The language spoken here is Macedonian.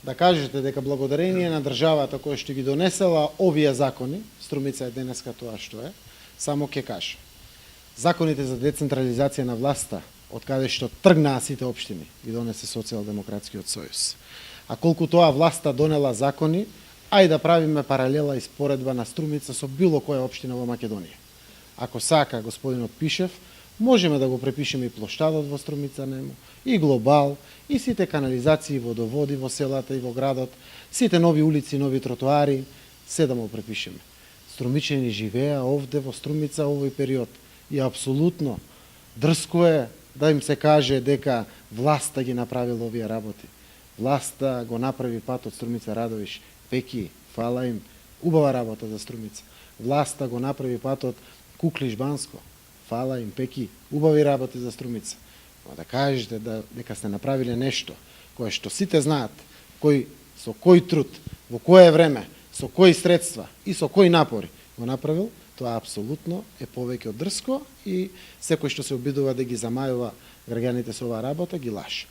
да кажете дека благодарение на државата која што ги донесела овие закони, Струмица е денеска тоа што е, само ќе кажа. Законите за децентрализација на власта, од каде што тргнаа сите општини, ги донесе Социјалдемократскиот сојуз. А колку тоа власта донела закони, ај да правиме паралела и споредба на Струмица со било која општина во Македонија. Ако сака господинот Пишев, можеме да го препишеме и плоштадот во Струмица нему, и Глобал, и сите канализации и водоводи во селата и во градот, сите нови улици, нови тротоари, се да му препишеме. Струмичани живеа овде во Струмица овој период и апсолутно дрско е да им се каже дека власта ги направила овие работи. Власта го направи патот Струмица Радовиш, Пеки, фала им, убава работа за Струмица. Власта го направи патот Куклиш Банско, фала им, Пеки, убави работи за Струмица. Но да кажете дека сте направиле нешто кое што сите знаат, со кој труд, во кое време, со кои средства и со кои напори го направил, тоа апсолутно е повеќе од дрско и секој што се обидува да ги замајува граѓаните со оваа работа ги лаше.